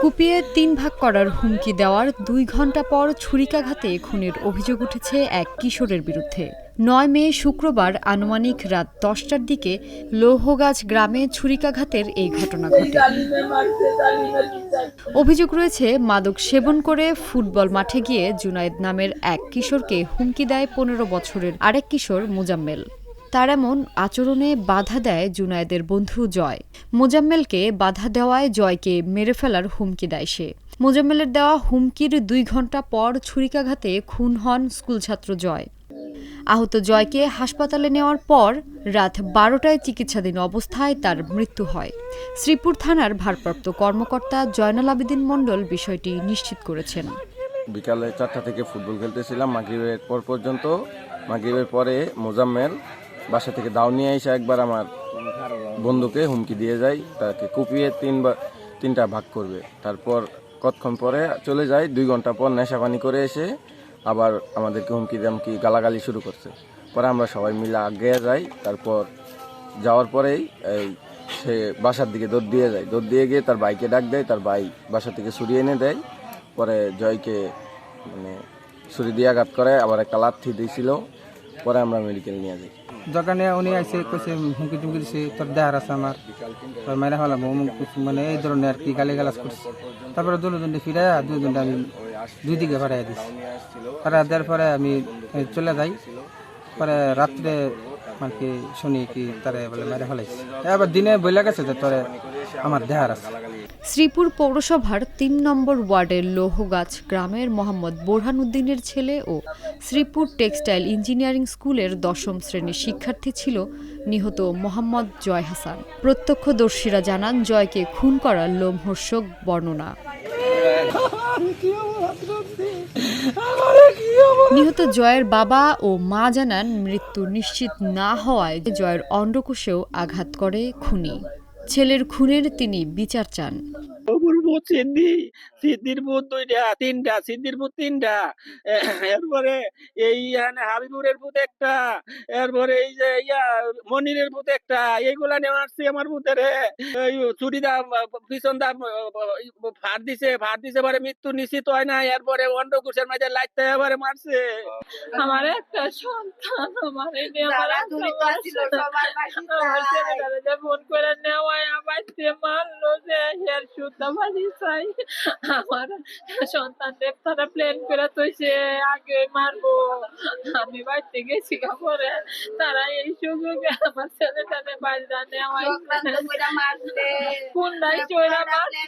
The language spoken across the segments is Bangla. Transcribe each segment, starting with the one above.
কুপিয়ে ৩ ভাগ করার হুমকি দেওয়ার ২ ঘণ্টা পর ছুরিকাঘাতে খুনের অভিযোগ উঠেছে এক কিশোরের বিরুদ্ধে। ৯ মে শুক্রবার আনুমানিক রাত ১০টার দিকে লৌহগাছ গ্রামে ছুরিকাঘাতের এই ঘটনা ঘটে। অভিযোগ রয়েছে, মাদক সেবন করে ফুটবল মাঠে গিয়ে জুনায়েদ নামের এক কিশোরকে হুমকি দেয় ১৫ বছরের আরেক কিশোর মোজাম্মেল। তার এমন আচরণে বাধা দেয় জুনায়েদের বন্ধু জয়। মোজাম্মেলকে বাধা দেওয়ায় জয়কে মেরে ফেলার হুমকি দেয় সে। মোজাম্মেলের দেওয়া হুমকির ২ ঘণ্টা পর ছুরিকাঘাতে খুন হন স্কুলছাত্র জয়। আহত জয়কে হাসপাতালে নেওয়ার পর রাত ১২টায় চিকিৎসাধীন অবস্থায় তার মৃত্যু হয়। শ্রীপুর থানার ভারপ্রাপ্ত কর্মকর্তা জয়নাল আবেদিন মণ্ডল বিষয়টি নিশ্চিত করেছেন। বিকালে ৪টা থেকে ফুটবল খেলতেছিলাম মাগরিবের পর পর্যন্ত। মাগরিবের পরে মোজাম্মেল বাসা থেকে দাও নিয়ে এসে একবার আমার বন্ধুকে হুমকি দিয়ে যায়, তাকে কুপিয়ে ৩টা ভাগ করবে। তারপর কতক্ষণ পরে চলে যায়। ২ ঘন্টা পর নেশাপানি করে এসে আবার আমাদেরকে হুমকি দামকি গালাগালি শুরু করছে। পরে আমরা সবাই মিলে আগে যাই। তারপর যাওয়ার পরেই সে বাসার দিকে দৌড় দিয়ে যায়। দৌড় দিয়ে গিয়ে তার বাইকে ডাক দেয়, তার ভাই বাসা থেকে ছুরি এনে দেয়। পরে জয়কে ছুরি দিয়ে আঘাত করে, আবার একটা লাথি দিয়েছিল। পরে আমরা মেডিকেল নিয়ে যাই। দোকানে উনি আইসে কইছে হুমকি টুমকি দিছে, তোর দেহার আছে আমার, তোর মাইরা হলাম মানে এই ধরনের আর কি গালি গালাজ করছে। তারপরে দুজনটা ফিরে দুজনটা আমি ২ দিকে ফাটাই দিছি। ফাটাই দেওয়ার পরে আমি চলে যাই। পরে রাত্রে আর কি শুনি কি তারে বলে মাইরা ফেলাইছে। এবার দিনে বইলা গেছে যে তোরে আমার দেহার আছে। শ্রীপুর পৌরসভার ৩ নম্বর ওয়ার্ডের লৌহগাছ গ্রামের মোহাম্মদ বোরহান উদ্দিনের ছেলে ও শ্রীপুর টেক্সটাইল ইঞ্জিনিয়ারিং স্কুলের ১০ম শ্রেণীর শিক্ষার্থী ছিল নিহত মোহাম্মদ জয় হাসান। প্রত্যক্ষদর্শীরা জানান, জয়কে খুন করার লোমহর্ষক বর্ণনা। নিহত জয়ের বাবা ও মা জানান, মৃত্যু নিশ্চিত না হওয়ায় জয়ের অন্ডকোষেও আঘাত করে খুনি। ছেলের খুনের তিনি বিচার চান। সিদ্ধির ভূত 2টা 3টা, সিদ্ধির ভূত 3টা, এরপরে এই হাবিবুরের ভূত একটা, এরপরে এই যে মনিরের ভূত একটা, এইগুলা নিয়ে মারছি আমার ভূতের। চুরি দা পিছন দা ফার দিছে পরে মৃত্যু নিশ্চিত হয় না। এরপরে অন্ডকোষের মাঝে লাইতে এবারে মারছে। আমার একটা সন্তান, আমার ফোন করে নেওয়ায় আমাকে মারলো যে হের সুতা বাড়ি চাই। আমার সন্তান তারা প্ল্যান করে তৈছে আগে মারবো। আমি বাড়িতে গেছি পরে তারা এই সুযোগে আমার ছেলেটাকে বাড়িটা নেওয়ায় কোনটাই চোরা মারছে।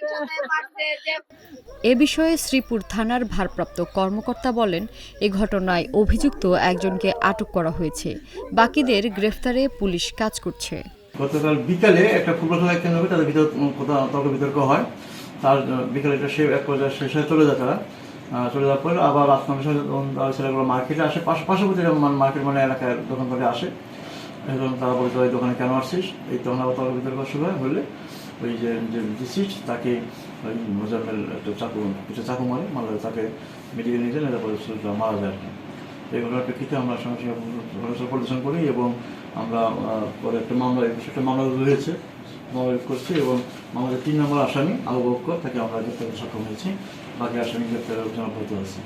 এ বিষয়ে শ্রীপুর থানার ভারপ্রাপ্ত কর্মকর্তা বলেন, এ ঘটনায় অভিযুক্ত একজনকে আটক করা হয়েছে। বাকিদের গ্রেফতারে পুলিশ কাজ করছে। গতকাল বিকালে একটা ফুটবল খেলা কেন্দ্র করে তাদের ভিতর তর্ক বিতর্ক হয়। তার বিকালে সে এক পর্যায়ে শেষে চলে যায়। তারা চলে যাওয়ার পর আবার আসলাম ছেলেগুলো মার্কেটে আসে, পাশাপাশি মার্কেট মানে এলাকায় দোকান করে আসে। এবং তারা বলতে ওই দোকানে কেন আসছিস, এই তখন আবার তর্ক বিতর্ক শুরু হয়। হলে ওই যে ডিসিট তাকে ওই মোজাম্মেল একটা চাকু মারলে তাকে মেডিকেল নিয়ে যায়, তারপরে মারা যায় আর কি। এই ঘটনার প্রেক্ষিতে আমরা সঙ্গে সঙ্গে পরিদর্শন করি এবং আমরা পরে একটা মামলা রয়েছে, মামলা করছি এবং মামলার ৩ নম্বর আসামি আবু বকর তাকে আমরা গ্রেপ্তার করতে সক্ষম হয়েছি। বাকি আসামি গ্রেপ্তারের জন্য হতে হয়েছে।